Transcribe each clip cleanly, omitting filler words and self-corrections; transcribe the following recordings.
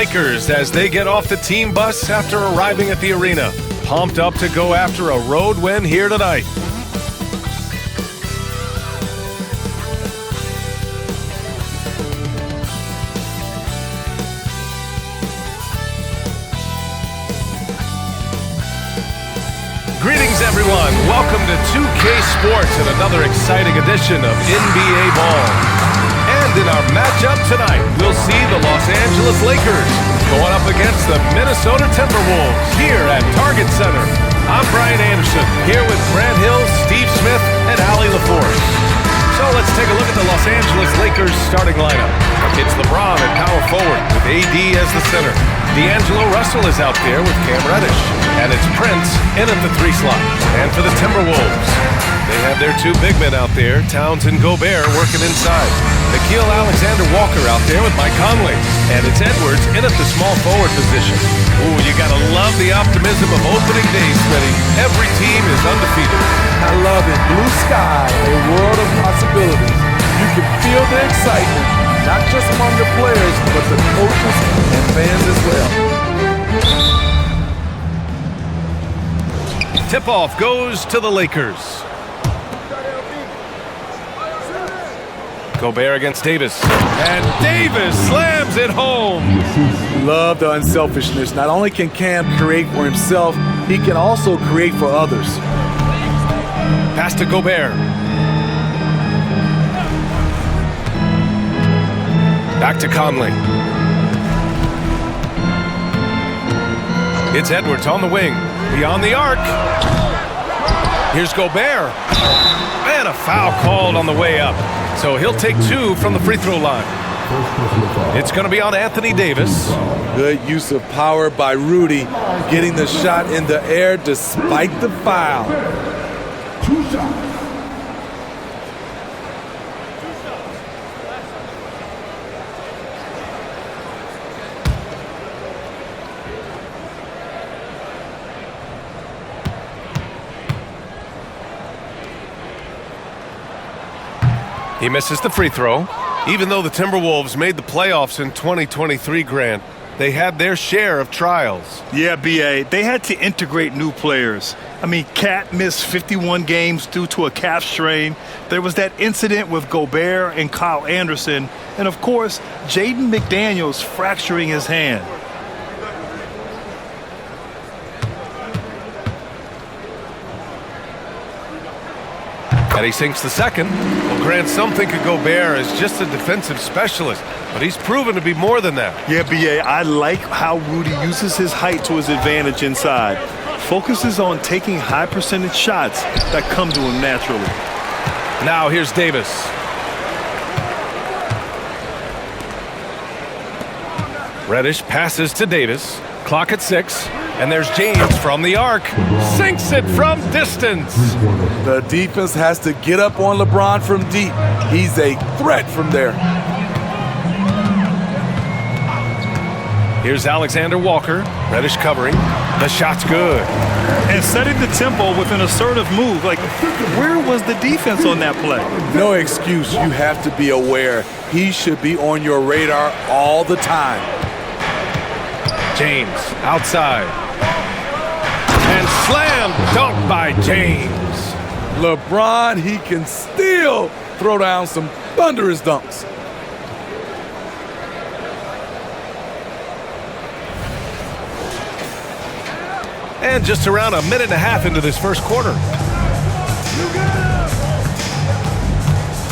Lakers as they get off the team bus after arriving at the arena. Pumped up to go after a road win here tonight. Greetings, everyone. Welcome to 2K Sports and another exciting edition of NBA Ball. And in our matchup tonight, we'll see the Los Angeles Lakers going up against the Minnesota Timberwolves here at Target Center. I'm Brian Anderson, here with Grant Hill, Steve Smith, and Allie LaForce. So let's take a look at the Los Angeles Lakers starting lineup. It's LeBron at power forward with AD as the center. D'Angelo Russell is out there with Cam Reddish. And it's Prince in at the 3 slot. And for the Timberwolves, they have their 2 big men out there, Towns and Gobert, working inside. Nickeil Alexander-Walker out there with Mike Conley. And it's Edwards in at the small forward position. Ooh, you gotta love the optimism of opening day, Smitty. Every team is undefeated. I love it. Blue sky, a world of possibilities. You can feel the excitement, not just among the players, but the coaches and fans as well. Tip-off goes to the Lakers. Gobert against Davis. And Davis slams it home. Love the unselfishness. Not only can Cam create for himself, he can also create for others. Pass to Gobert. Back to Conley. It's Edwards on the wing. Beyond the arc. Here's Gobert. And a foul called on the way up. So he'll take 2 from the free throw line. It's going to be on Anthony Davis. Good use of power by Rudy, getting the shot in the air despite the foul. 2 shots. He misses the free throw. Even though the Timberwolves made the playoffs in 2023, Grant, they had their share of trials. Yeah, B.A., they had to integrate new players. I mean, Cat missed 51 games due to a calf strain. There was that incident with Gobert and Kyle Anderson. And, of course, Jaden McDaniels fracturing his hand. And he sinks the second. Well, Grant, some think of Gobert as just a defensive specialist, but he's proven to be more than that. Yeah, B.A., I like how Rudy uses his height to his advantage inside. Focuses on taking high percentage shots that come to him naturally. Now here's Davis. Reddish passes to Davis. Clock at 6. And there's James from the arc. Sinks it from distance. The defense has to get up on LeBron from deep. He's a threat from there. Here's Alexander Walker. Reddish covering. The shot's good. And setting the tempo with an assertive move. Like, where was the defense on that play? No excuse. You have to be aware. He should be on your radar all the time. James outside. And slam dunk by James. LeBron, he can still throw down some thunderous dunks. And just around a minute and a half into this first quarter.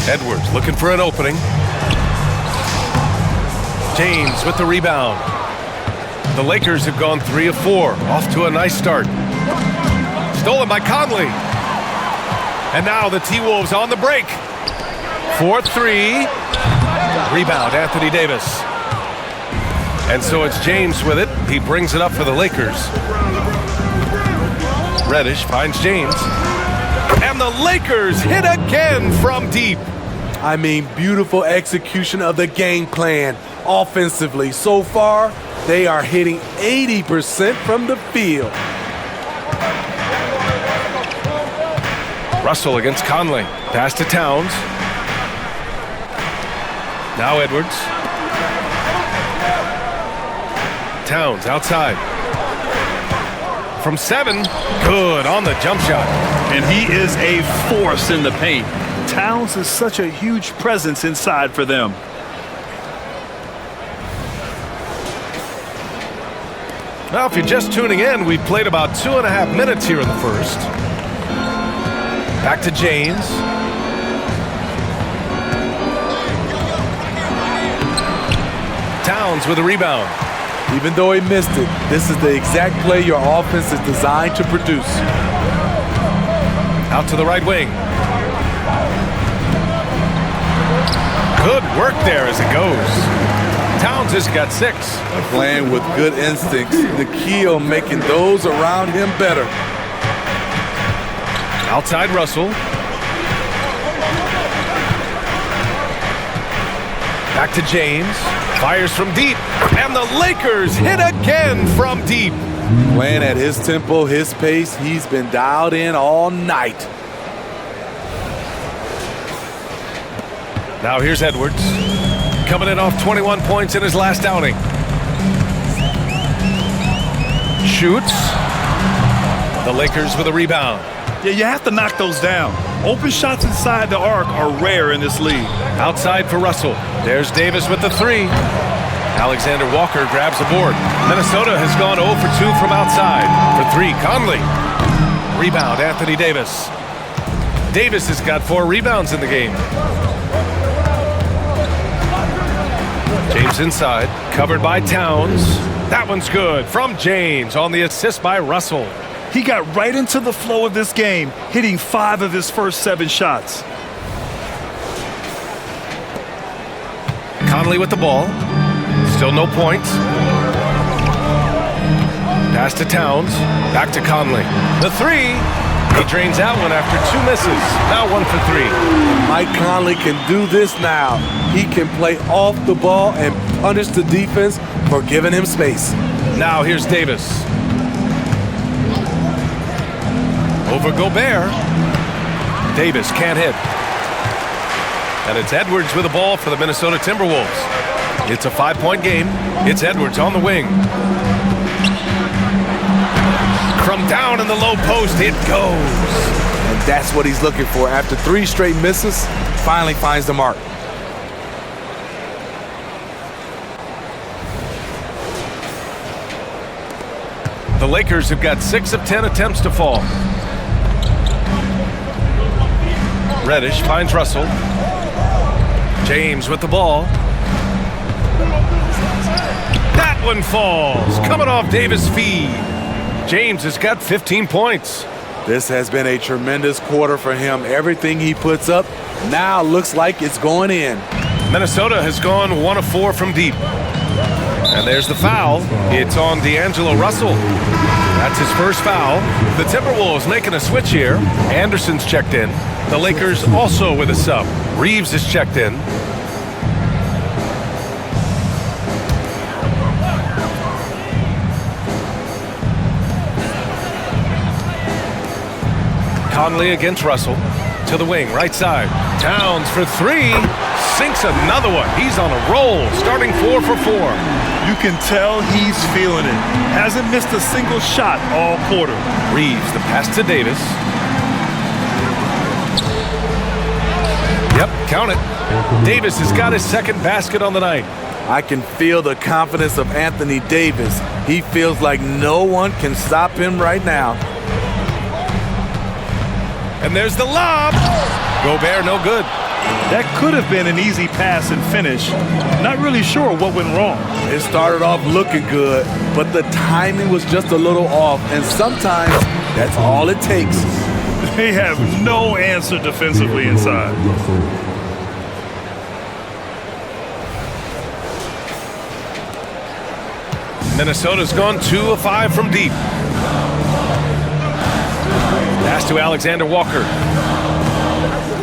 Edwards looking for an opening. James with the rebound. The Lakers have gone 3 of 4, off to a nice start. Stolen by Conley. And now the T-Wolves on the break. 4-3. Rebound, Anthony Davis. And so it's James with it. He brings it up for the Lakers. Reddish finds James. And the Lakers hit again from deep. I mean, beautiful execution of the game plan offensively. So far, they are hitting 80% from the field. Russell against Conley. Pass to Towns. Now Edwards. Towns outside. From 7, good on the jump shot. And he is a force in the paint. Towns is such a huge presence inside for them. Now, if you're just tuning in, we've played about 2.5 minutes here in the first. Back to James. Towns with a rebound. Even though he missed it, this is the exact play your offense is designed to produce. Out to the right wing. Good work there as it goes. Towns has got 6. Playing with good instincts, the key on making those around him better. Outside Russell. Back to James. Fires from deep. And the Lakers hit again from deep. Playing at his tempo, his pace, he's been dialed in all night. Now here's Edwards. Coming in off 21 points in his last outing. Shoots. The Lakers with a rebound. Yeah, you have to knock those down. Open shots inside the arc are rare in this league. Outside for Russell. There's Davis with the 3. Alexander Walker grabs the board. Minnesota has gone 0 for 2 from outside. For 3, Conley. Rebound, Anthony Davis. Davis has got 4 rebounds in the game. James inside, covered by Towns. That one's good from James on the assist by Russell. He got right into the flow of this game, hitting 5 of his first 7 shots. Conley with the ball. Still no points. Pass to Towns. Back to Conley. The 3. He drains that one after 2 misses. Now 1 for 3. Mike Conley can do this now. He can play off the ball and punish the defense for giving him space. Now here's Davis. Over Gobert. Davis can't hit. And it's Edwards with the ball for the Minnesota Timberwolves. It's a 5-point game. It's Edwards on the wing. From down in the low post, it goes. And that's what he's looking for. After 3 straight misses, finally finds the mark. The Lakers have got 6 of 10 attempts to fall. Reddish finds Russell. James with the ball. That one falls. Coming off Davis' feed. James has got 15 points. This has been a tremendous quarter for him. Everything he puts up now looks like it's going in. Minnesota has gone 1 of 4 from deep. And there's the foul. It's on D'Angelo Russell. That's his first foul. The Timberwolves making a switch here. Anderson's checked in. The Lakers also with a sub. Reeves is checked in. Conley against Russell. To the wing, right side. Towns for 3. Sinks another one. He's on a roll, starting 4 for 4. You can tell he's feeling it. Hasn't missed a single shot all quarter. Reeves, the pass to Davis. Yep, count it. Davis has got his second basket on the night. I can feel the confidence of Anthony Davis. He feels like no one can stop him right now. And there's the lob. Gobert, no good. That could have been an easy pass and finish. Not really sure what went wrong. It started off looking good, but the timing was just a little off, and sometimes that's all it takes. They have no answer defensively inside. Minnesota's gone 2 of 5 from deep. Pass to Alexander Walker.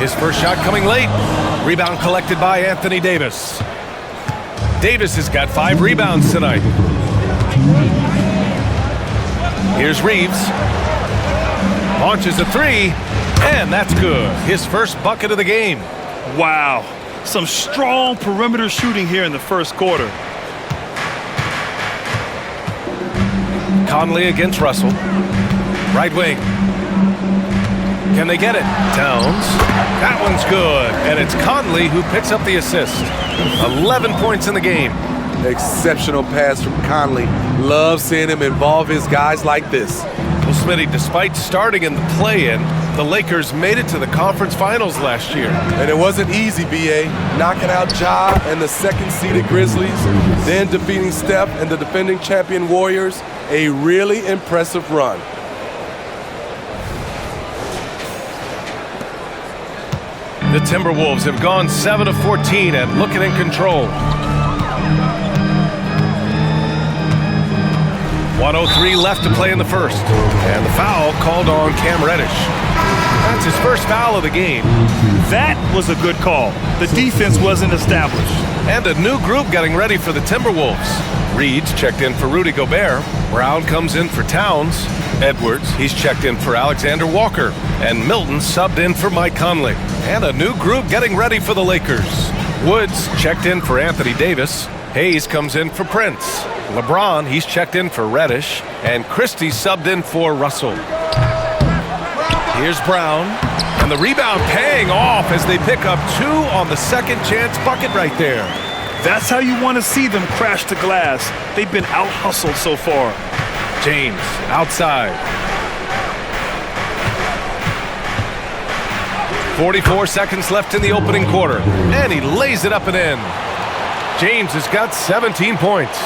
His first shot coming late. Rebound collected by Anthony Davis. Davis has got 5 rebounds tonight. Here's Reeves. Launches a 3, and that's good. His first bucket of the game. Wow. Some strong perimeter shooting here in the first quarter. Conley against Russell. Right wing. Can they get it? Towns. That one's good. And it's Conley who picks up the assist. 11 points in the game. Exceptional pass from Conley. Love seeing him involve his guys like this. Well, Smitty, despite starting in the play-in, the Lakers made it to the conference finals last year. And it wasn't easy, B.A. Knocking out Ja and the second-seeded Grizzlies, then defeating Steph and the defending champion Warriors. A really impressive run. The Timberwolves have gone 7 of 14 and looking in control. 1:03 left to play in the first. And the foul called on Cam Reddish. That's his first foul of the game. That was a good call. The defense wasn't established. And a new group getting ready for the Timberwolves. Reed's checked in for Rudy Gobert. Brown comes in for Towns. Edwards, he's checked in for Alexander Walker. And Milton subbed in for Mike Conley. And a new group getting ready for the Lakers. Woods checked in for Anthony Davis. Hayes comes in for Prince. LeBron, he's checked in for Reddish. And Christie subbed in for Russell. Here's Brown. And the rebound paying off as they pick up 2 on the second chance bucket right there. That's how you want to see them crash the glass. They've been out-hustled so far. James, outside. 44 seconds left in the opening quarter. And he lays it up and in. James has got 17 points.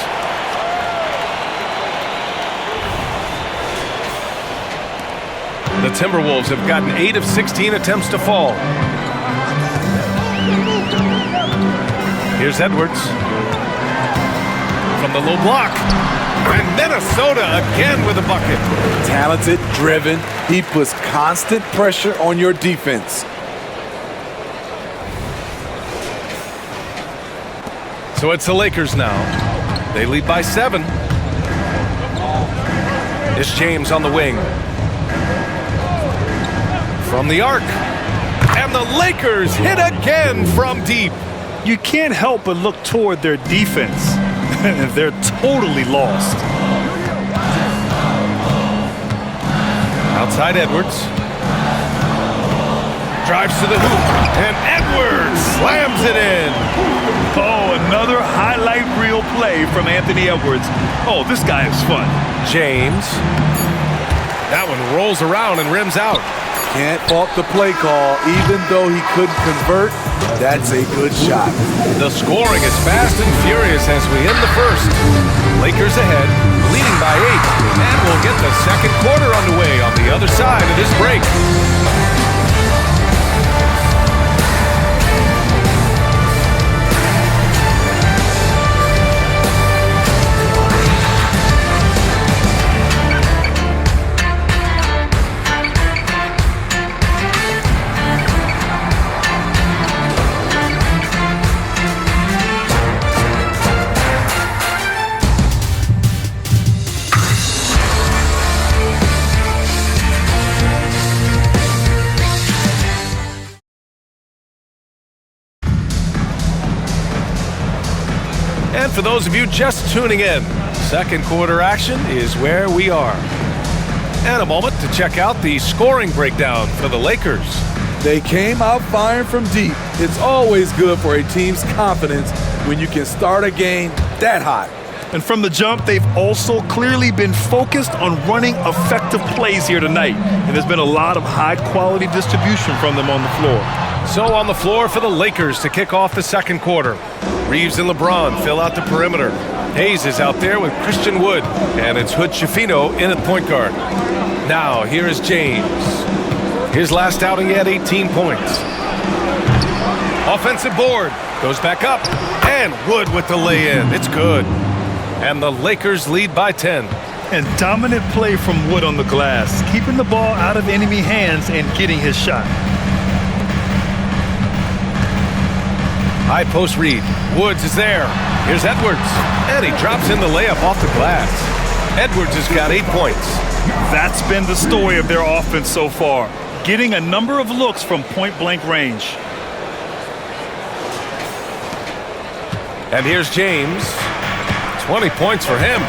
The Timberwolves have gotten 8 of 16 attempts to fall. Here's Edwards. From the low block. And Minnesota again with a bucket. Talented, driven. He puts constant pressure on your defense. So it's the Lakers now. They lead by 7. It's James on the wing. From the arc. And the Lakers hit again from deep. You can't help but look toward their defense. They're totally lost. Outside Edwards. Drives to the hoop. And Edwards slams it in. Oh, another highlight reel play from Anthony Edwards. Oh, this guy is fun. James. That one rolls around and rims out. Can't fault the play call. Even though he couldn't convert, that's a good shot. The scoring is fast and furious as we end the first. Lakers ahead, leading by 8. And we'll get the second quarter underway on the other side of this break. And for those of you just tuning in, second quarter action is where we are. And a moment to check out the scoring breakdown for the Lakers. They came out firing from deep. It's always good for a team's confidence when you can start a game that hot. And from the jump, they've also clearly been focused on running effective plays here tonight. And there's been a lot of high-quality distribution from them on the floor. So on the floor for the Lakers to kick off the second quarter. Reeves and LeBron fill out the perimeter. Hayes is out there with Christian Wood. And it's Hood Schifino in at point guard. Now, here is James. His last outing, he had 18 points. Offensive board. Goes back up. And Wood with the lay-in. It's good. And the Lakers lead by 10. And dominant play from Wood on the glass, keeping the ball out of enemy hands and getting his shot. High post read. Woods is there. Here's Edwards. And he drops in the layup off the glass. Edwards has got 8 points. That's been the story of their offense so far, getting a number of looks from point-blank range. And here's James. 20 points for him.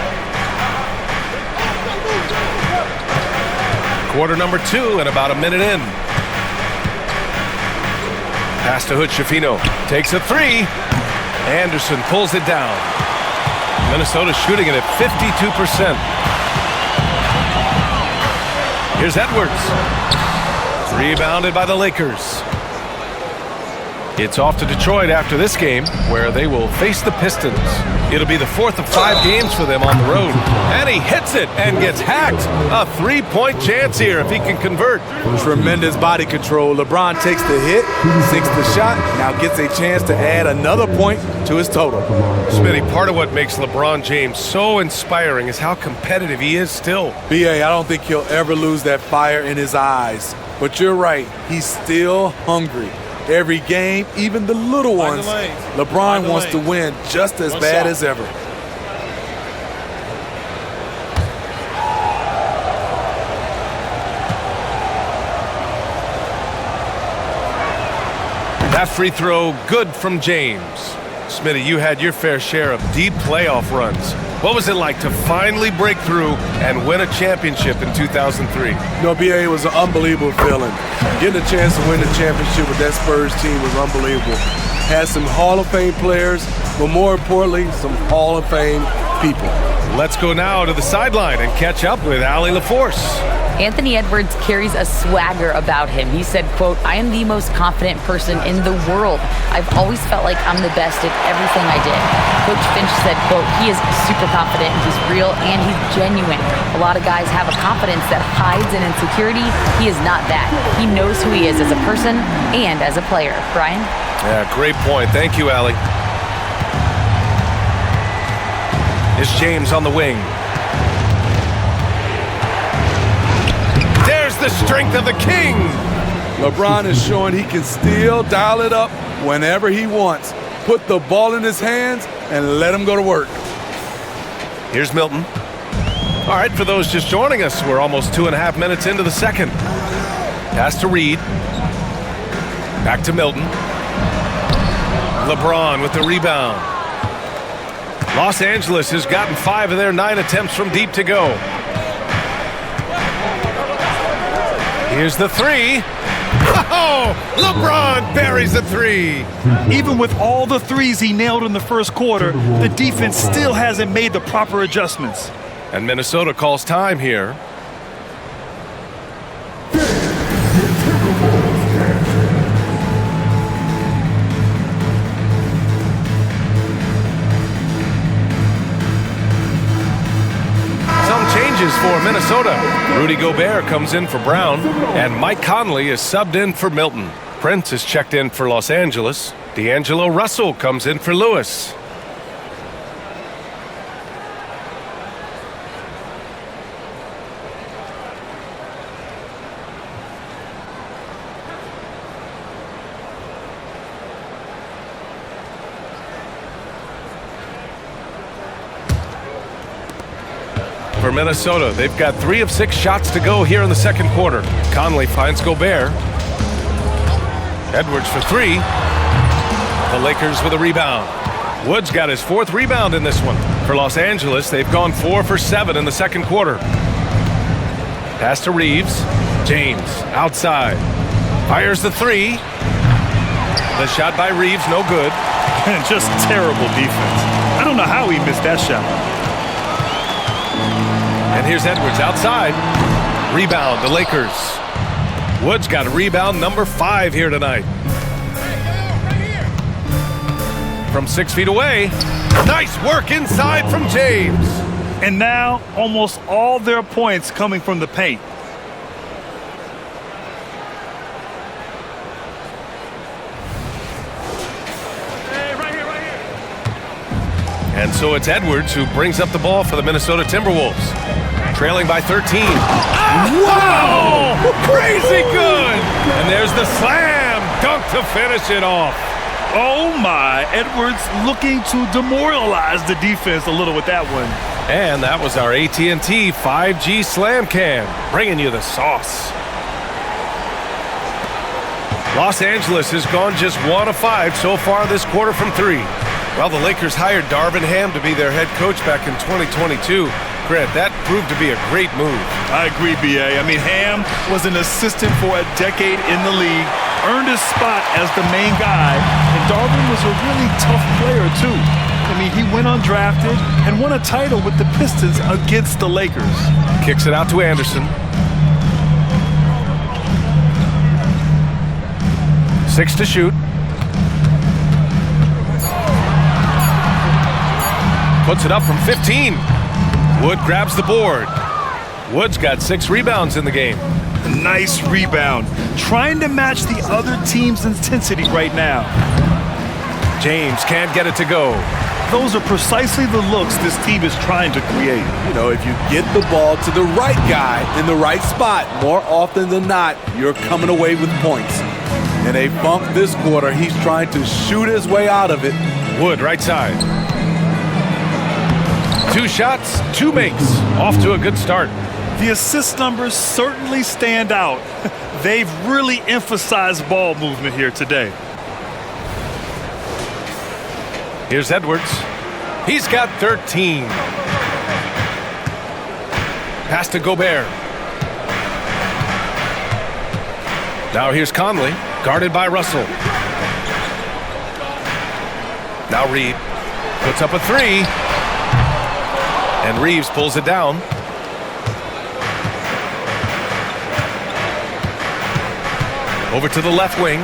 Quarter number 2 and about a minute in. Pass to Hood-Schifino. Takes a 3. Anderson pulls it down. Minnesota shooting it at 52%. Here's Edwards. Rebounded by the Lakers. It's off to Detroit after this game, where they will face the Pistons. It'll be the 4th of 5 games for them on the road. And he hits it and gets hacked. A 3-point chance here if he can convert. Tremendous body control. LeBron takes the hit, sinks the shot, now gets a chance to add another point to his total. Smitty, part of what makes LeBron James so inspiring is how competitive he is still. B.A., I don't think he'll ever lose that fire in his eyes. But you're right, he's still hungry. Every game, even the little ones, LeBron wants to win just as bad as ever. That free throw, good from James. Smitty, you had your fair share of deep playoff runs. What was it like to finally break through and win a championship in 2003? B.A., it was an unbelievable feeling. Getting a chance to win the championship with that Spurs team was unbelievable. Had some Hall of Fame players, but more importantly, some Hall of Fame people. Let's go now to the sideline and catch up with Allie LaForce. Anthony Edwards carries a swagger about him. He said, quote, "I am the most confident person in the world. I've always felt like I'm the best at everything I did." Coach Finch said, quote, "He is super confident, he's real, and he's genuine. A lot of guys have a confidence that hides in insecurity. He is not that. He knows who he is as a person and as a player." Brian? Yeah, great point. Thank you, Allie. It's James on the wing. There's the strength of the king. LeBron is showing he can still dial it up whenever he wants. Put the ball in his hands and let him go to work. Here's Milton. All right, for those just joining us, we're almost 2.5 minutes into the second. Pass to Reed. Back to Milton. LeBron with the rebound. Los Angeles has gotten 5 of their 9 attempts from deep to go. Here's the 3. Oh, LeBron buries a 3. Even with all the threes he nailed in the first quarter, the defense still hasn't made the proper adjustments. And Minnesota calls time here. For Minnesota, Rudy Gobert comes in for Brown, and Mike Conley is subbed in for Milton. Prince is checked in for Los Angeles. D'Angelo Russell comes in for Lewis. For Minnesota, they've got 3 of 6 shots to go here in the second quarter. Conley finds Gobert. Edwards for 3. The Lakers with a rebound. Woods got his 4th rebound in this one. For Los Angeles, they've gone 4 for 7 in the second quarter. Pass to Reeves. James outside. Fires the 3. The shot by Reeves, no good. Just terrible defense. I don't know how he missed that shot. And here's Edwards outside. Rebound, the Lakers. Woods got a rebound number 5 here tonight. From 6 feet away. Nice work inside from James. And now almost all their points coming from the paint. And so it's Edwards who brings up the ball for the Minnesota Timberwolves. Trailing by 13. Wow! Crazy good! And there's the slam dunk to finish it off. Oh my, Edwards looking to demoralize the defense a little with that one. And that was our AT&T 5G Slam Cam, bringing you the sauce. Los Angeles has gone just 1 of 5 so far this quarter from 3. Well, the Lakers hired Darvin Ham to be their head coach back in 2022. Grant, that proved to be a great move. I agree, B.A. I mean, Ham was an assistant for a decade in the league, earned his spot as the main guy, and Darvin was a really tough player, too. I mean, he went undrafted and won a title with the Pistons against the Lakers. Kicks it out to Anderson. 6 to shoot. Puts it up from 15. Wood grabs the board. Wood's got 6 rebounds in the game. Nice rebound. Trying to match the other team's intensity right now. James can't get it to go. Those are precisely the looks this team is trying to create. You know, if you get the ball to the right guy in the right spot, more often than not, you're coming away with points. In a bump this quarter, he's trying to shoot his way out of it. Wood, right side. 2 shots, 2 makes. Off to a good start. The assist numbers certainly stand out. They've really emphasized ball movement here today. Here's Edwards. He's got 13. Pass to Gobert. Now here's Conley, guarded by Russell. Now Reed puts up a 3. And Reeves pulls it down. Over to the left wing.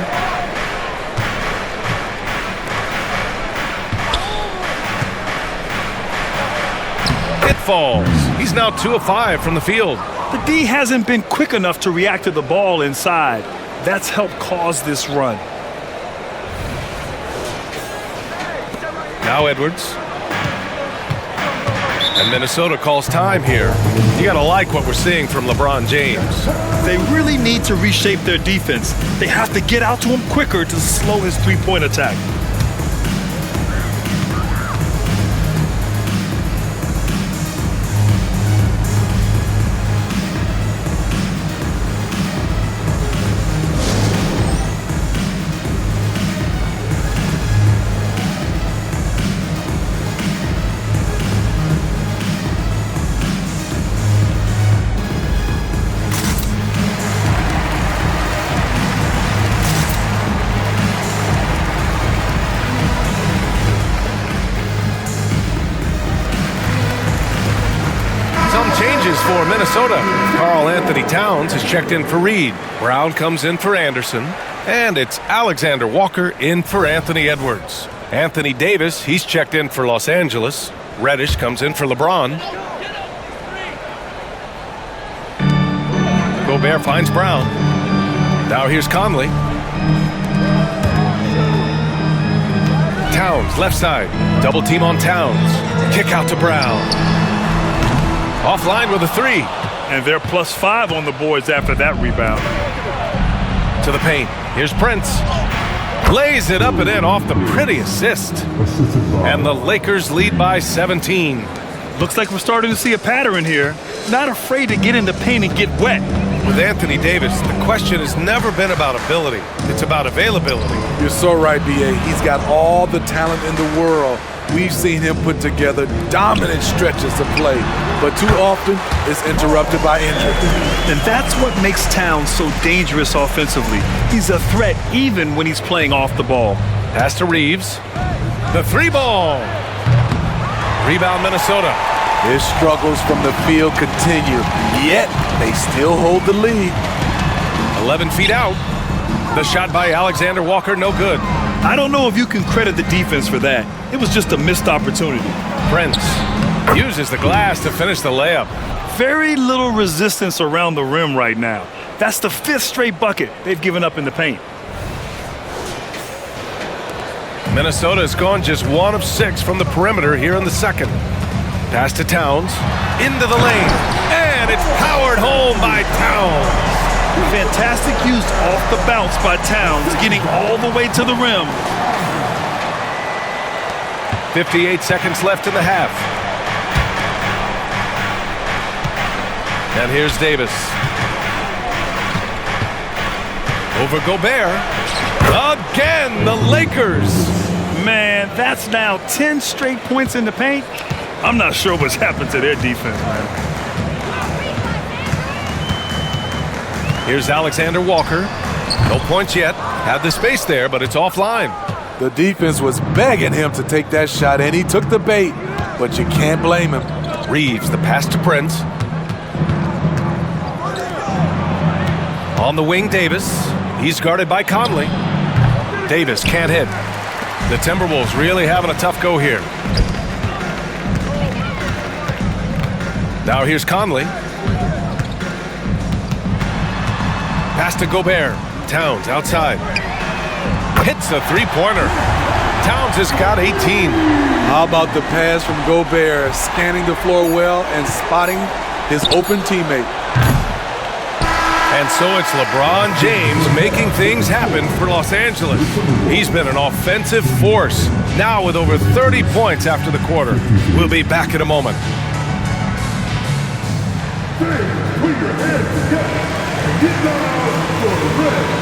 It falls. He's now 2 of 5 from the field. The D hasn't been quick enough to react to the ball inside. That's helped cause this run. Now Edwards. And Minnesota calls time here. You gotta like what we're seeing from LeBron James. They really need to reshape their defense. They have to get out to him quicker to slow his three-point attack. For Minnesota, Karl-Anthony Towns is checked in for Reed. Brown comes in for Anderson. And it's Alexander Walker in for Anthony Edwards. Anthony Davis, he's checked in for Los Angeles. Reddish comes in for LeBron. Gobert finds Brown. Now here's Conley. Towns, left side. Double team on Towns. Kick out to Brown. Offline with a 3. And they're +5 on the boards after that rebound. To the paint. Here's Prince. Lays it up and in off the pretty assist. And the Lakers lead by 17. Looks like we're starting to see a pattern here. Not afraid to get in the paint and get wet. With Anthony Davis, the question has never been about ability. It's about availability. You're so right, B.A. He's got all the talent in the world. We've seen him put together dominant stretches of play, but too often it's interrupted by injury. And that's what makes Towns so dangerous offensively. He's a threat even when he's playing off the ball. Pass to Reeves. The 3-ball. Rebound Minnesota. His struggles from the field continue, yet they still hold the lead. 11 feet out. The shot by Alexander Walker, no good. I don't know if you can credit the defense for that. It was just a missed opportunity. Prince uses the glass to finish the layup. Very little resistance around the rim right now. That's the 5th straight bucket they've given up in the paint. Minnesota has gone just 1 of 6 from the perimeter here in the second. Pass to Towns. Into the lane. And it's powered home by Towns. Fantastic use off the bounce by Towns, getting all the way to the rim. 58 seconds left in the half. And here's Davis. Over Gobert. Again, the Lakers. Man, that's now 10 straight points in the paint. I'm not sure what's happened to their defense, man. Here's Alexander Walker. No points yet. Had the space there, but it's offline. The defense was begging him to take that shot, and he took the bait, but you can't blame him. Reeves, the pass to Prince. On the wing, Davis. He's guarded by Conley. Davis can't hit. The Timberwolves really having a tough go here. Now here's Conley. Pass to Gobert. Towns outside. Hits a three-pointer. Towns has got 18. How about the pass from Gobert, scanning the floor well and spotting his open teammate. And so it's LeBron James making things happen for Los Angeles. He's been an offensive force, now with over 30 points after the quarter. We'll be back in a moment. Put your hands together and get down for the red.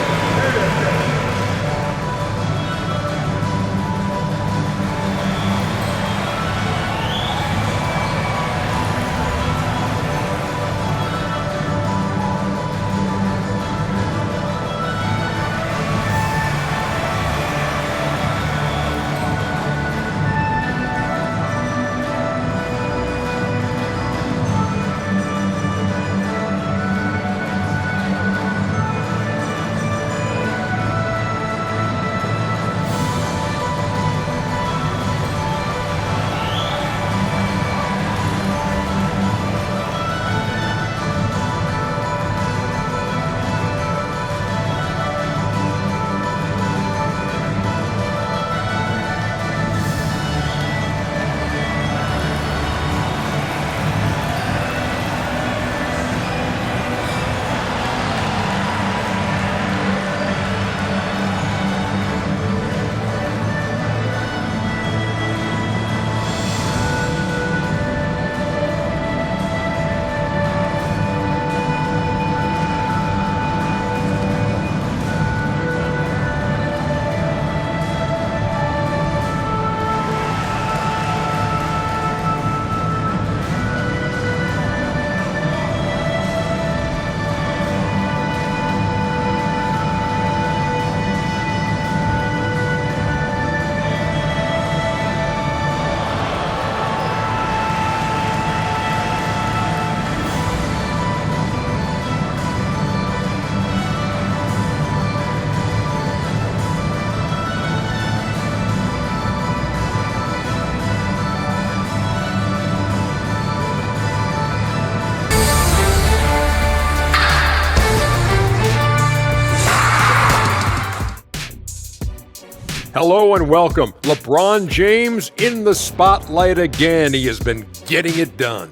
Hello and welcome. LeBron James in the spotlight again. He has been getting it done.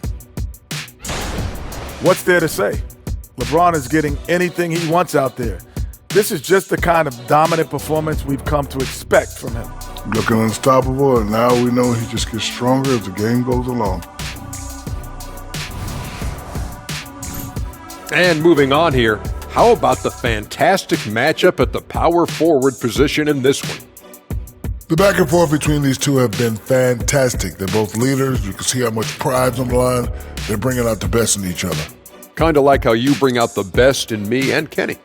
What's there to say? LeBron is getting anything he wants out there. This is just the kind of dominant performance we've come to expect from him. Looking unstoppable, and now we know he just gets stronger as the game goes along. And moving on here, how about the fantastic matchup at the power forward position in this one? The back and forth between these two have been fantastic. They're both leaders. You can see how much pride's on the line. They're bringing out the best in each other. Kind of like how you bring out the best in me and Kenny.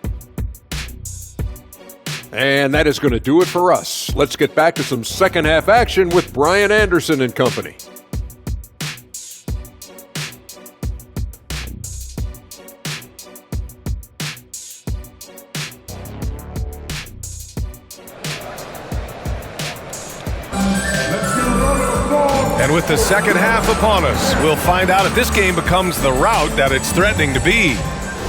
And that is going to do it for us. Let's get back to some second half action with Brian Anderson and company. And with the second half upon us, we'll find out if this game becomes the rout that it's threatening to be.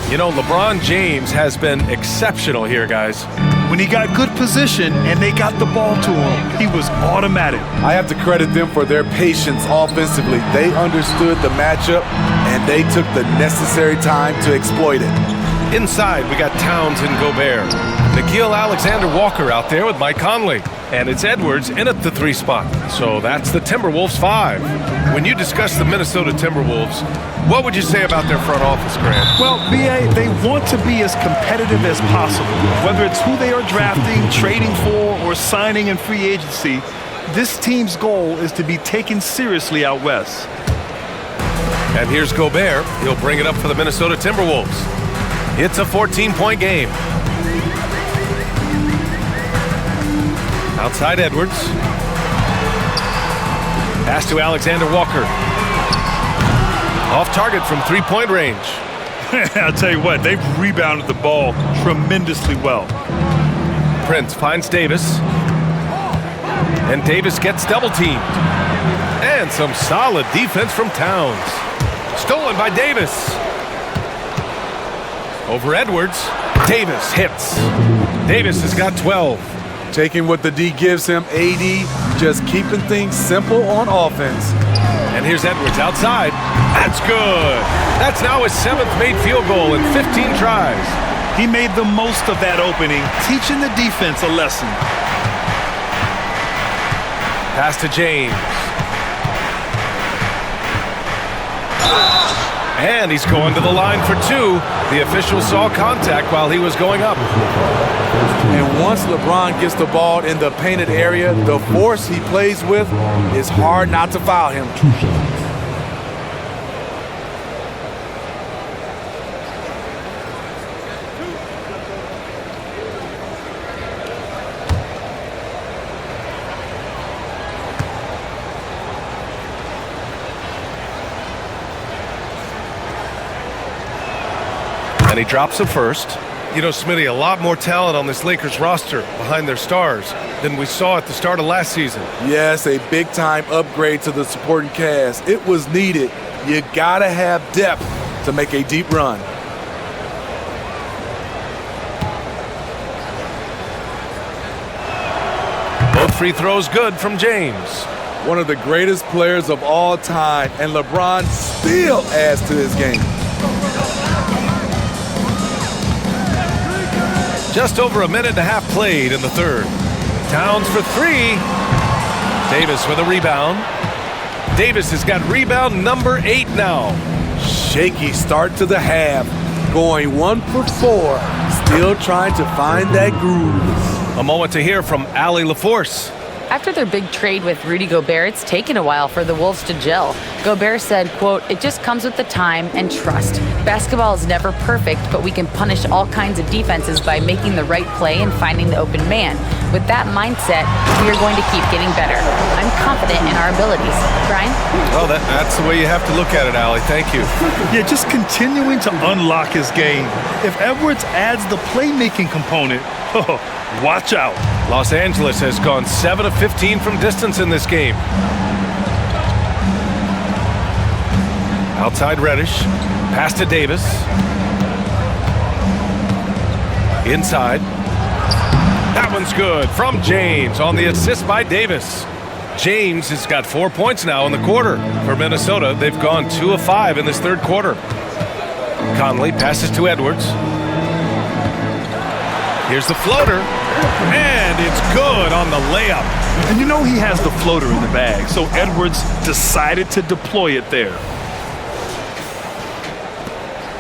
You know, LeBron James has been exceptional here, guys. When he got good position and they got the ball to him, he was automatic. I have to credit them for their patience offensively. They understood the matchup, and they took the necessary time to exploit it. Inside, we got Towns and Gobert. Nickeil Alexander-Walker out there with Mike Conley. And it's Edwards in at the 3 spot. So that's the Timberwolves 5. When you discuss the Minnesota Timberwolves, what would you say about their front office, Grant? Well, BA, they want to be as competitive as possible. Whether it's who they are drafting, trading for, or signing in free agency, this team's goal is to be taken seriously out west. And here's Gobert. He'll bring it up for the Minnesota Timberwolves. It's a 14-point game. Outside Edwards. Pass to Alexander Walker. Off target from three-point range. I'll tell you what, they've rebounded the ball tremendously well. Prince finds Davis. And Davis gets double-teamed. And some solid defense from Towns. Stolen by Davis. Over Edwards. Davis hits. Davis has got 12. Taking what the D gives him, AD just keeping things simple on offense. And here's Edwards outside. That's good. That's now his 7th made field goal in 15 tries. He made the most of that opening, teaching the defense a lesson. Pass to James. And he's going to the line for 2. The official saw contact while he was going up. And once LeBron gets the ball in the painted area, the force he plays with, it's hard not to foul him. And he drops the first. You know, Smitty, a lot more talent on this Lakers roster behind their stars than we saw at the start of last season. Yes, a big-time upgrade to the supporting cast. It was needed. You gotta have depth to make a deep run. Both free throws good from James. One of the greatest players of all time, and LeBron still adds to his game. Just over a minute and a half played in the third. Towns for 3. Davis with a rebound. Davis has got rebound number 8 now. Shaky start to the half. Going 1 for 4. Still trying to find that groove. A moment to hear from Allie LaForce. After their big trade with Rudy Gobert, it's taken a while for the Wolves to gel. Gobert said, quote, "It just comes with the time and trust. Basketball is never perfect, but we can punish all kinds of defenses by making the right play and finding the open man. With that mindset, we are going to keep getting better. I'm confident in our abilities." Brian? Well, that's the way you have to look at it, Allie. Thank you. Yeah, just continuing to unlock his game. If Edwards adds the playmaking component, watch out. Los Angeles has gone 7 of 15 from distance in this game. Outside Reddish. Pass to Davis. Inside. That one's good from James on the assist by Davis. James has got 4 points now in the quarter. For Minnesota, they've gone 2 of 5 in this third quarter. Conley passes to Edwards. Here's the floater. And it's good on the layup. And you know he has the floater in the bag, so Edwards decided to deploy it there.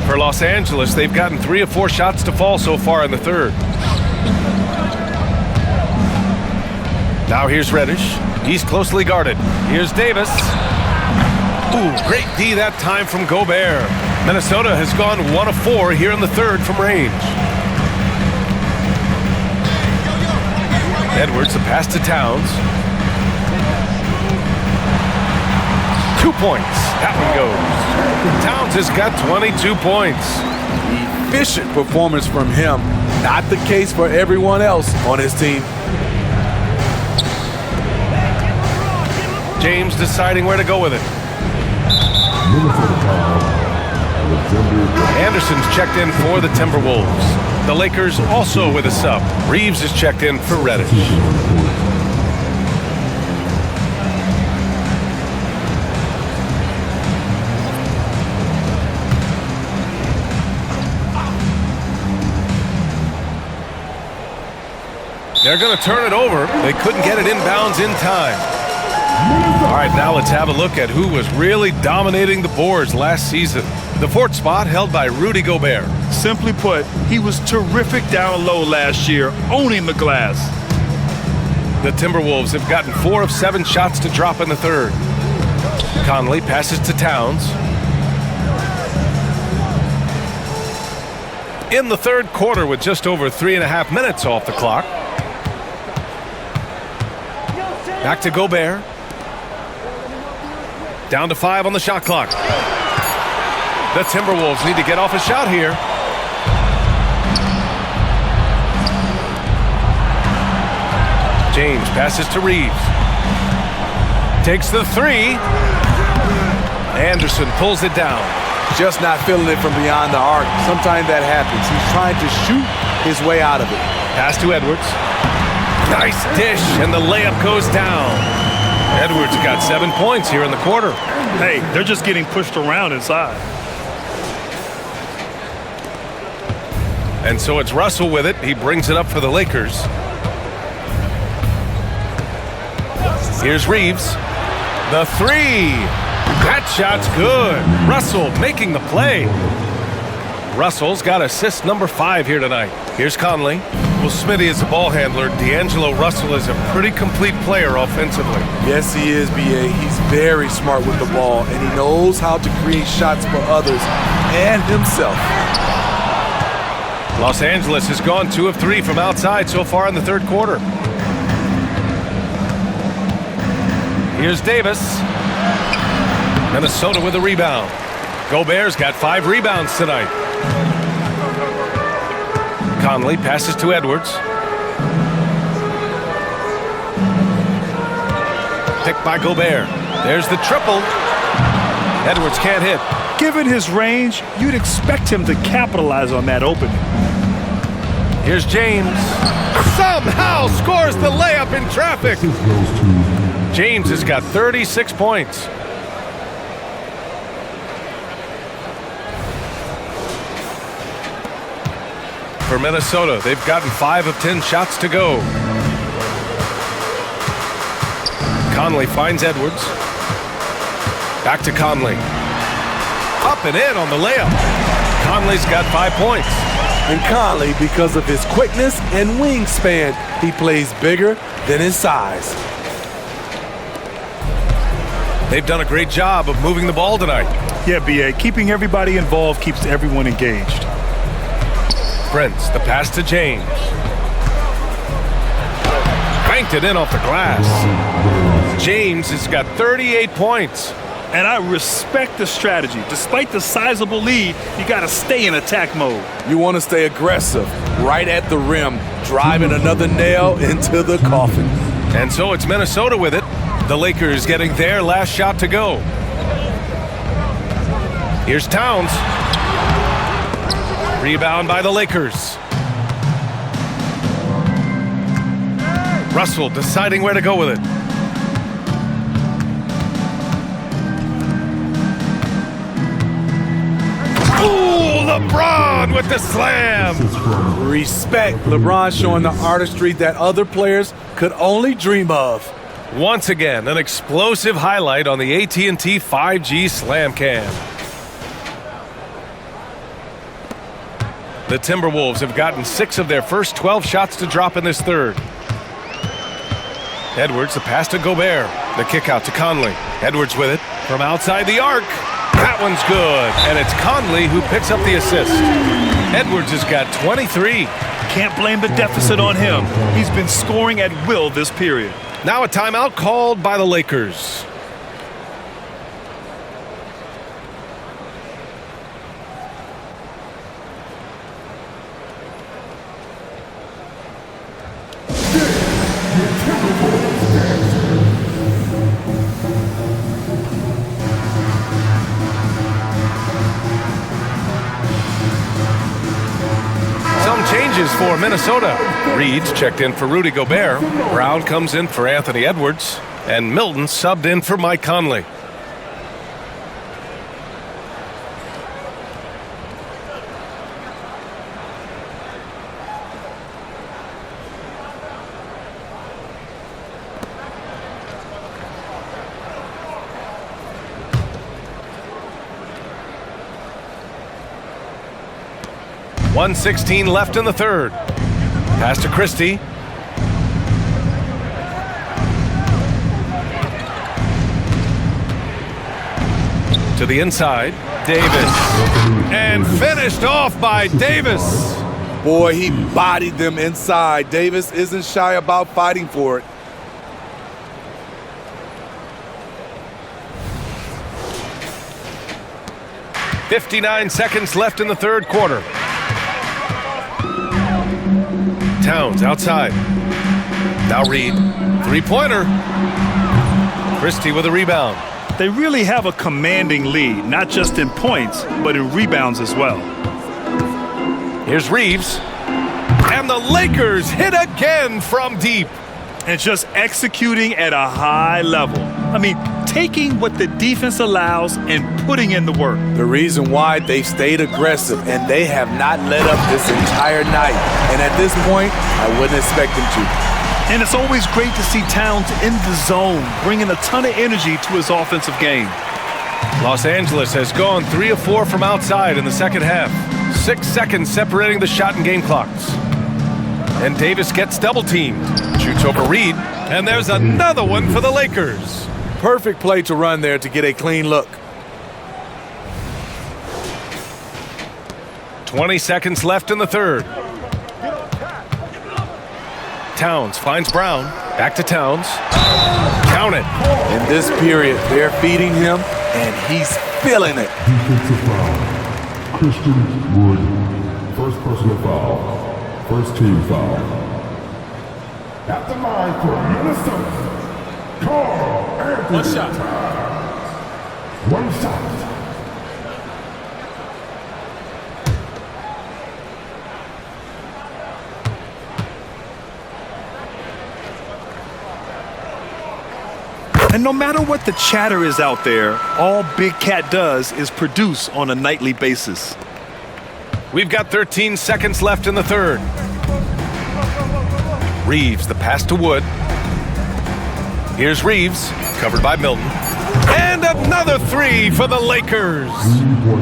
For Los Angeles, they've gotten 3 of 4 shots to fall so far in the third. Now here's Reddish. He's closely guarded. Here's Davis. Ooh, great D that time from Gobert. Minnesota has gone 1 of 4 here in the third from range. Edwards, the pass to Towns. 2 points. That one goes. Towns has got 22 points. Efficient performance from him. Not the case for everyone else on his team. James deciding where to go with it. Anderson's checked in for the Timberwolves. The Lakers also with a sub. Reeves is checked in for Reddish. They're going to turn it over. They couldn't get it inbounds in time. All right, now let's have a look at who was really dominating the boards last season. The 4th spot held by Rudy Gobert. Simply put, he was terrific down low last year, owning the glass. The Timberwolves have gotten 4 of 7 shots to drop in the third. Conley passes to Towns. In the third quarter with just over 3.5 minutes off the clock. Back to Gobert. Down to 5 on the shot clock. The Timberwolves need to get off a shot here. James passes to Reeves. Takes the 3. Anderson pulls it down. Just not feeling it from beyond the arc. Sometimes that happens. He's trying to shoot his way out of it. Pass to Edwards. Nice dish, and the layup goes down. Edwards got 7 points here in the quarter. Hey, they're just getting pushed around inside. And so it's Russell with it. He brings it up for the Lakers. Here's Reeves. The 3. That shot's good. Russell making the play. Russell's got assist number 5 here tonight. Here's Conley. Well, Smitty is a ball handler. D'Angelo Russell is a pretty complete player offensively. Yes, he is, B.A. He's very smart with the ball, and he knows how to create shots for others and himself. Los Angeles has gone 2 of 3 from outside so far in the third quarter. Here's Davis. Minnesota with a rebound. Gobert's got 5 rebounds tonight. Conley passes to Edwards. Picked by Gobert. There's the triple. Edwards can't hit. Given his range, you'd expect him to capitalize on that opening. Here's James. Somehow scores the layup in traffic. James has got 36 points. For Minnesota, they've gotten 5 of 10 shots to go. Conley finds Edwards. Back to Conley. Up and in on the layup. Conley's got 5 points. And Conley, because of his quickness and wingspan, he plays bigger than his size. They've done a great job of moving the ball tonight. Yeah, B.A., keeping everybody involved keeps everyone engaged. Prince, the pass to James. Banked it in off the glass. James has got 38 points. And I respect the strategy. Despite the sizable lead, you got to stay in attack mode. You want to stay aggressive, right at the rim, driving another nail into the coffin. And so it's Minnesota with it. The Lakers getting their last shot to go. Here's Towns. Rebound by the Lakers. Russell deciding where to go with it. Ooh, LeBron with the slam. Respect. LeBron showing the artistry that other players could only dream of. Once again, an explosive highlight on the AT&T 5G Slam Cam. The Timberwolves have gotten 6 of their first 12 shots to drop in this third. Edwards, the pass to Gobert. The kick out to Conley. Edwards with it from outside the arc. That one's good. And it's Conley who picks up the assist. Edwards has got 23. Can't blame the deficit on him. He's been scoring at will this period. Now a timeout called by the Lakers. For Minnesota. Reed's checked in for Rudy Gobert. Brown comes in for Anthony Edwards. And Milton subbed in for Mike Conley. .116 left in the third. Pass to Christie. To the inside, Davis. And finished off by Davis. Boy, he bodied them inside. Davis isn't shy about fighting for it. .59 seconds left in the third quarter. Towns outside. Now Reed. Three-pointer. Christie with a rebound. They really have a commanding lead, not just in points, but in rebounds as well. Here's Reeves. And the Lakers hit again from deep. And just executing at a high level. I mean, taking what the defense allows and putting in the work. The reason why they've stayed aggressive and they have not let up this entire night. And at this point, I wouldn't expect them to. And it's always great to see Towns in the zone, bringing a ton of energy to his offensive game. Los Angeles has gone 3 of 4 from outside in the second half. 6 seconds separating the shot and game clocks. And Davis gets double-teamed. Shoots over Reed. And there's another one for the Lakers. Perfect play to run there to get a clean look. 20 seconds left in the third. Towns finds Brown. Back to Towns. Count it. In this period, they're feeding him, and he's feeling it. Defensive foul. Christian Wood. First personal foul. First team foul. At the line for Minnesota, Carl Anthony. One shot. One shot. And no matter what the chatter is out there, all Big Cat does is produce on a nightly basis. We've got 13 seconds left in the third. Reeves, the pass to Wood. Here's Reeves, covered by Milton. And another three for the Lakers.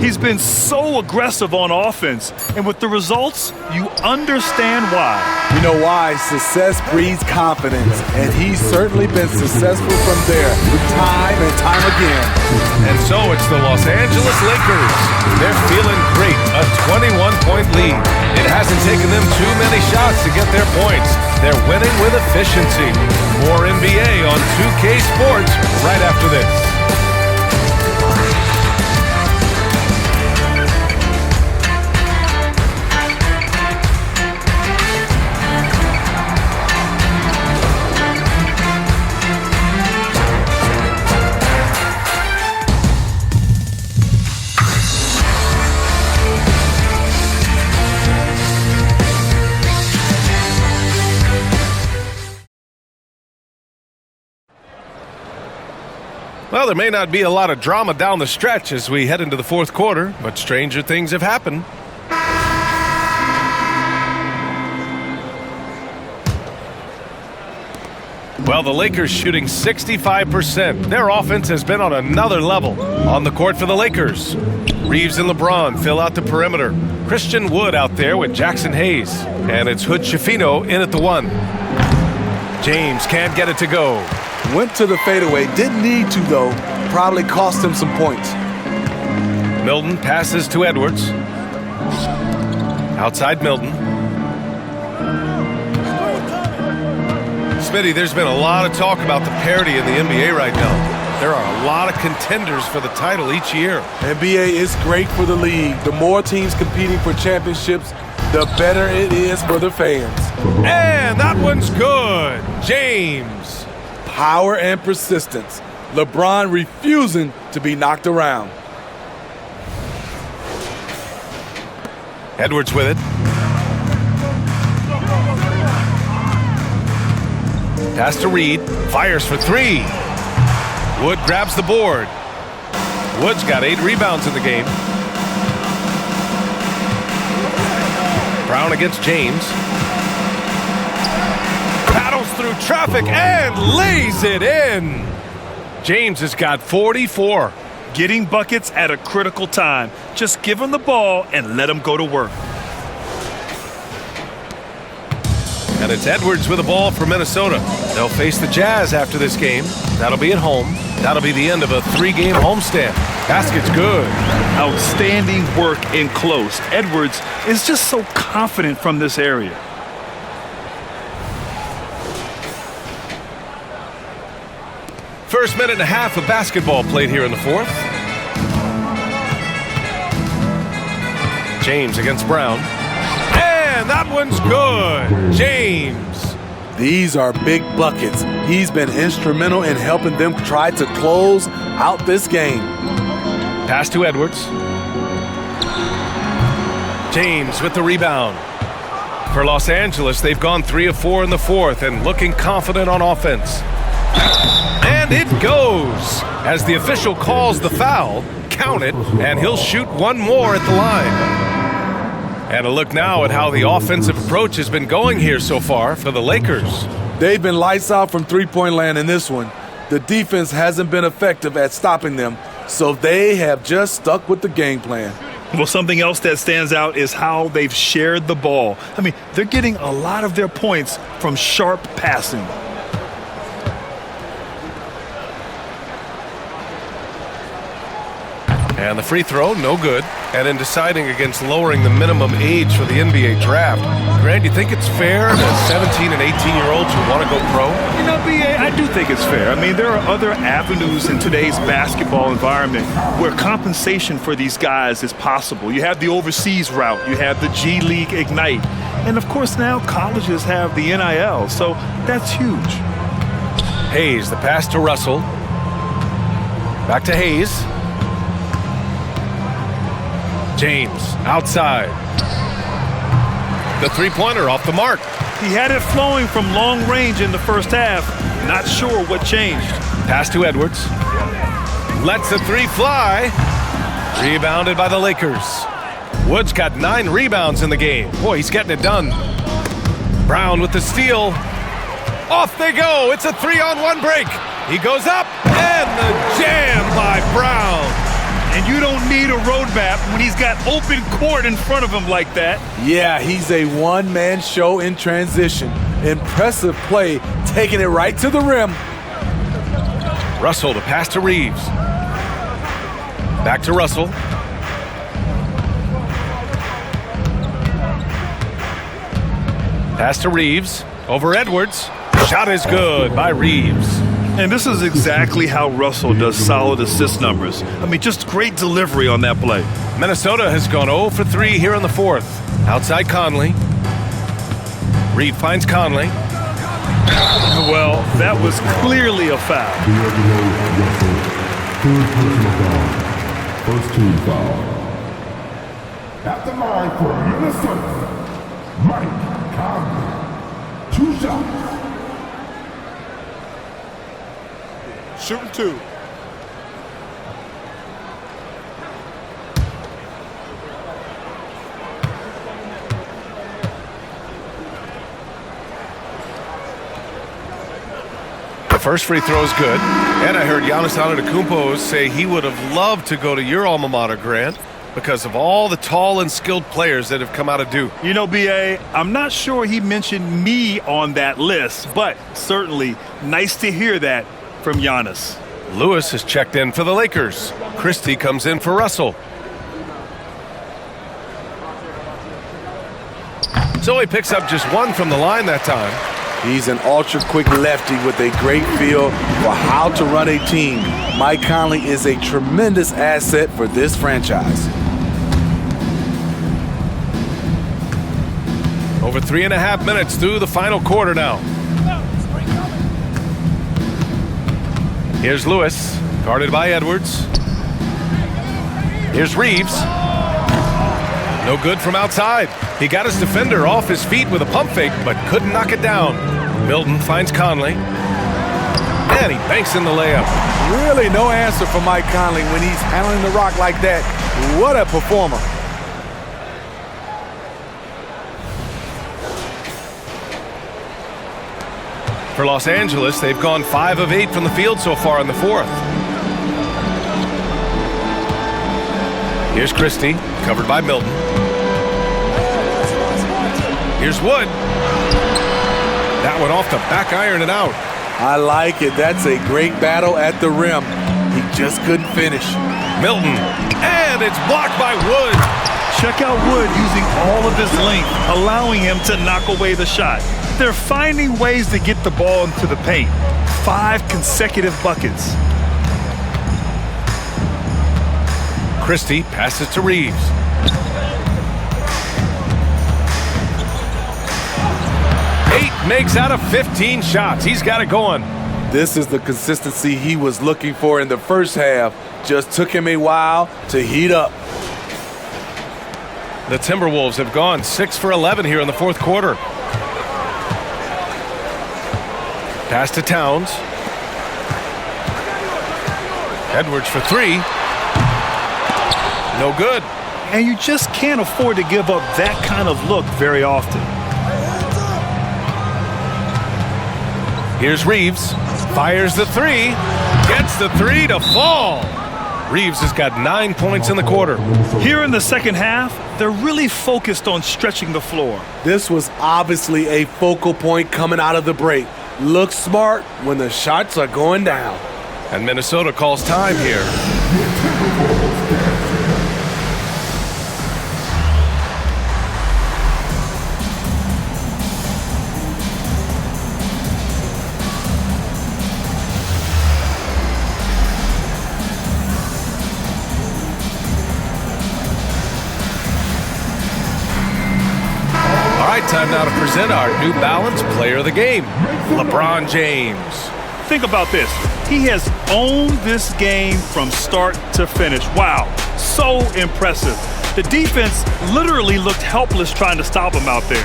He's been so aggressive on offense, and with the results, you understand why. You know why? Success breeds confidence, and he's certainly been successful from there, time and time again. And so it's the Los Angeles Lakers. They're feeling great, a 21-point lead. It hasn't taken them too many shots to get their points. They're winning with efficiency. More NBA on 2K Sports right after this. Well, there may not be a lot of drama down the stretch as we head into the fourth quarter, but stranger things have happened. Well, the Lakers shooting 65%. Their offense has been on another level. On the court for the Lakers, Reeves and LeBron fill out the perimeter. Christian Wood out there with Jackson Hayes. And it's Hood Schifino in at the 1. James can't get it to go. Went to the fadeaway, didn't need to though. Probably cost him some points. Milton passes to Edwards. Outside Milton. Smitty, there's been a lot of talk about the parity in the NBA right now. There are a lot of contenders for the title each year. NBA is great for the league. The more teams competing for championships, the better it is for the fans. And that one's good. James. Power and persistence. LeBron refusing to be knocked around. Edwards with it. Pass to Reed. Fires for 3. Wood grabs the board. Wood's got 8 rebounds in the game. Brown against James. Paddles through traffic and lays it in. James has got 44. Getting buckets at a critical time. Just give him the ball and let him go to work. And it's Edwards with the ball for Minnesota. They'll face the Jazz after this game. That'll be at home. That'll be the end of a 3-game homestand. Basket's good. Outstanding work in close. Edwards is just so confident from this area. First minute and a half of basketball played here in the fourth. James against Brown. And that one's good. James. These are big buckets. He's been instrumental in helping them try to close out this game. Pass to Edwards. James with the rebound. For Los Angeles, they've gone 3 of 4 in the fourth and looking confident on offense. And it goes. As the official calls the foul, count it, and he'll shoot one more at the line. And a look now at how the offensive approach has been going here so far for the Lakers. They've been lights out from three-point land in this one. The defense hasn't been effective at stopping them, so they have just stuck with the game plan. Well, something else that stands out is how they've shared the ball. I mean, they're getting a lot of their points from sharp passing. And the free throw, no good. And in deciding against lowering the minimum age for the NBA draft, Grant, you think it's fair that 17 and 18-year-olds who want to go pro? You know, BA, I do think it's fair. I mean, there are other avenues in today's basketball environment where compensation for these guys is possible. You have the overseas route. You have the G League Ignite. And, of course, now colleges have the NIL, so that's huge. Hayes, the pass to Russell. Back to Hayes. James, outside. The three-pointer off the mark. He had it flowing from long range in the first half. Not sure what changed. Pass to Edwards. Lets the three fly. Rebounded by the Lakers. Wood's got 9 rebounds in the game. Boy, he's getting it done. Brown with the steal. Off they go. It's a 3-on-1 break. He goes up, and the jam by Brown. And you don't need a roadmap when he's got open court in front of him like that. Yeah, he's a one-man show in transition. Impressive play, taking it right to the rim. Russell, the pass to Reeves. Back to Russell. Pass to Reeves. Over Edwards. Shot is good by Reeves. And this is exactly how Russell does solid assist numbers. I mean, just great delivery on that play. Minnesota has gone 0 for 3 here in the fourth. Outside Conley. Reed finds Conley. Well, that was clearly a foul. First team foul. At the line for Minnesota, Mike Conley. 2 shots. Shooting 2. The first free throw is good. And I heard Giannis Antetokounmpo say he would have loved to go to your alma mater, Grant, because of all the tall and skilled players that have come out of Duke. You know, BA, I'm not sure he mentioned me on that list, but certainly nice to hear that from Giannis. Lewis has checked in for the Lakers. Christie comes in for Russell. So he picks up just 1 from the line that time. He's an ultra-quick lefty with a great feel for how to run a team. Mike Conley is a tremendous asset for this franchise. Over 3.5 minutes through the final quarter now. Here's Lewis, guarded by Edwards. Here's Reeves. No good from outside. He got his defender off his feet with a pump fake, but couldn't knock it down. Milton finds Conley. And he banks in the layup. Really no answer for Mike Conley when he's handling the rock like that. What a performer. For Los Angeles, they've gone 5 of 8 from the field so far in the fourth. Here's Christie, covered by Milton. Here's Wood. That one off the back iron and out. I like it. That's a great battle at the rim. He just couldn't finish. Milton, and it's blocked by Wood. Check out Wood using all of his length, allowing him to knock away the shot. They're finding ways to get the ball into the paint. 5 consecutive buckets. Christie passes to Reeves. Makes out of 15 shots. He's got it going. This is the consistency he was looking for in the first half. Just took him a while to heat up. The Timberwolves have gone 6 for 11 here in the fourth quarter. Pass to Towns. Edwards for 3. No good. And you just can't afford to give up that kind of look very often. Here's Reeves. Fires the 3. Gets the 3 to fall. Reeves has got 9 points in the quarter. Here in the second half, they're really focused on stretching the floor. This was obviously a focal point coming out of the break. Look smart when the shots are going down. And Minnesota calls time here. Time now to present our New Balance Player of the Game, LeBron James. Think about this. He has owned this game from start to finish. Wow, so impressive. The defense literally looked helpless trying to stop him out there.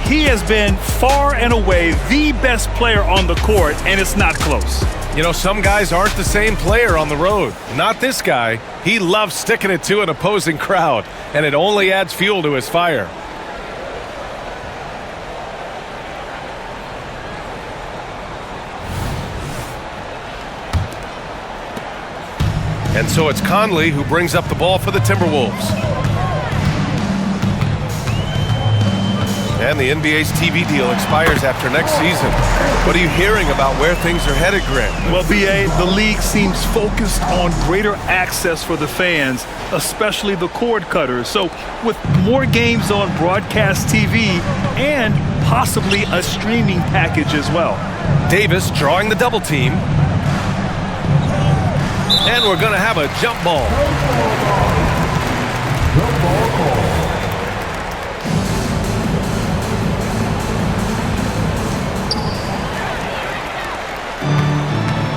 He has been far and away the best player on the court, and it's not close. You know, some guys aren't the same player on the road. Not this guy. He loves sticking it to an opposing crowd, and it only adds fuel to his fire. And so it's Conley who brings up the ball for the Timberwolves. And the NBA's TV deal expires after next season. What are you hearing about where things are headed, Grant? Well, BA, the league seems focused on greater access for the fans, especially the cord cutters. So with more games on broadcast TV and possibly a streaming package as well. Davis drawing the double team. And we're going to have a jump ball.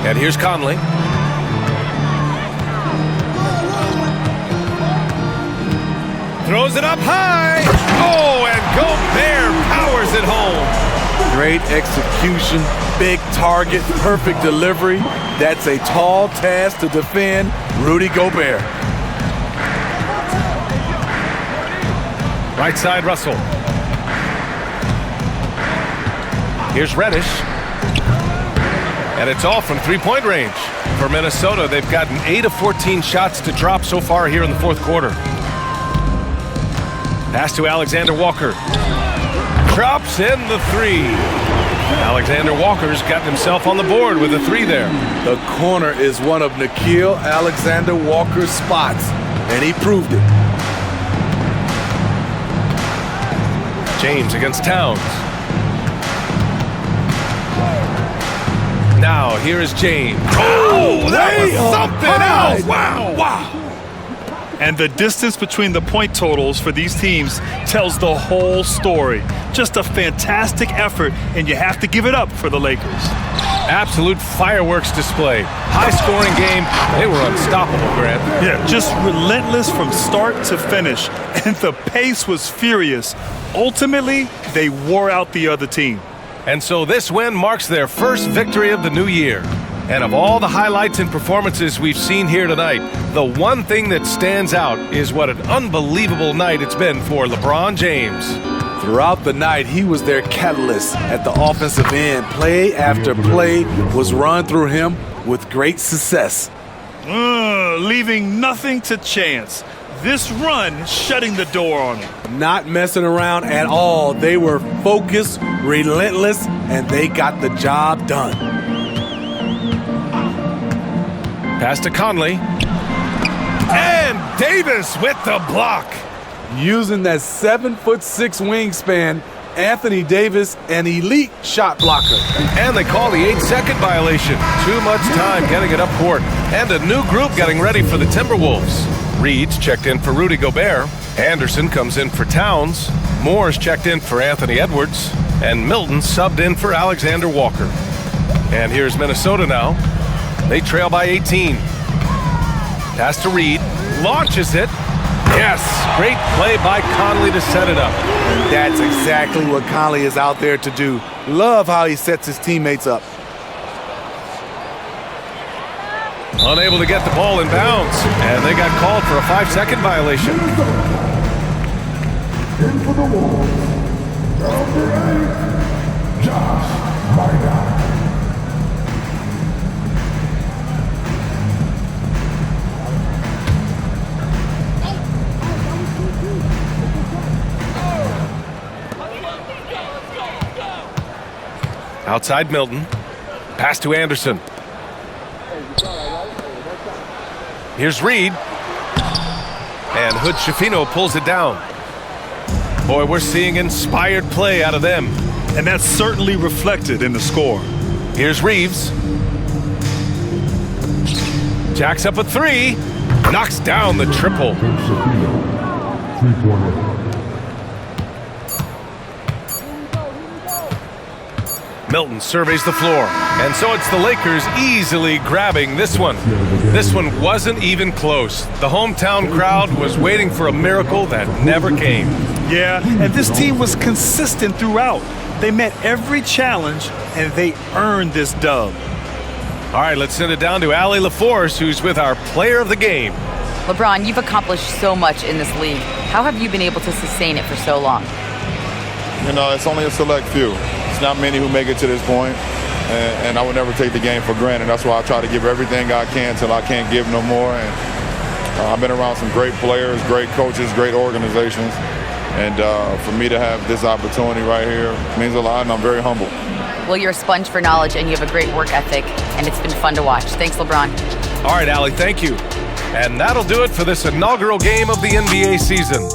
And here's Conley. Throws it up high. Oh, and Gobert powers it home. Great execution, big target, perfect delivery. That's a tall task to defend Rudy Gobert. Right side, Russell. Here's Reddish. And it's all from three-point range. For Minnesota, they've gotten 8 of 14 shots to drop so far here in the fourth quarter. Pass to Alexander Walker. Drops in the 3. Alexander Walker's got himself on the board with a 3 there. The corner is one of Nickeil Alexander Walker's spots, and he proved it. James against Towns. Now, here is James. Oh, that was something else. Wow. And the distance between the point totals for these teams tells the whole story. Just a fantastic effort, and you have to give it up for the Lakers. Absolute fireworks display. High-scoring game. They were unstoppable, Grant. Yeah, just relentless from start to finish, and the pace was furious. Ultimately, they wore out the other team. And so this win marks their first victory of the new year. And of all the highlights and performances we've seen here tonight, the one thing that stands out is what an unbelievable night it's been for LeBron James. Throughout the night, he was their catalyst at the offensive end. Play after play was run through him with great success. Leaving nothing to chance. This run shutting the door on him. Not messing around at all. They were focused, relentless, and they got the job done. Pass to Conley. And Davis with the block. Using that 7'6" wingspan, Anthony Davis, an elite shot blocker. And they call the 8-second violation. Too much time getting it up court. And a new group getting ready for the Timberwolves. Reed's checked in for Rudy Gobert. Anderson comes in for Towns. Moore's checked in for Anthony Edwards. And Milton subbed in for Alexander Walker. And here's Minnesota now. They trail by 18. Pass to Reed. Launches it. Yes, great play by Conley to set it up. And that's exactly what Conley is out there to do. Love how he sets his teammates up. Unable to get the ball in bounds, and they got called for a 5-second violation. In for the Wolves, number 8, Josh Minor. Outside Milton. Pass to Anderson. Here's Reed. And Hood Schifino pulls it down. Boy, we're seeing inspired play out of them. And that's certainly reflected in the score. Here's Reeves. Jacks up a 3. Knocks down the triple. Milton surveys the floor, and so it's the Lakers easily grabbing this one. This one wasn't even close. The hometown crowd was waiting for a miracle that never came. Yeah, and this team was consistent throughout. They met every challenge, and they earned this dub. All right, let's send it down to Allie LaForce, who's with our player of the game. LeBron, you've accomplished so much in this league. How have you been able to sustain it for so long? You know, it's only a select few. It's not many who make it to this point, and I would never take the game for granted. That's why I try to give everything I can till I can't give no more. And I've been around some great players, great coaches, great organizations, and for me to have this opportunity right here means a lot, and I'm very humble. Well, you're a sponge for knowledge, and you have a great work ethic, and it's been fun to watch. Thanks, LeBron. All right, Allie, thank you. And that'll do it for this inaugural game of the NBA season.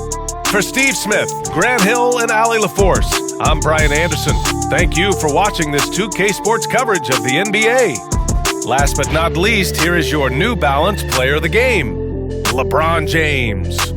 For Steve Smith, Grant Hill, and Allie LaForce, I'm Brian Anderson. Thank you for watching this 2K Sports coverage of the NBA. Last but not least, here is your New Balance player of the game, LeBron James.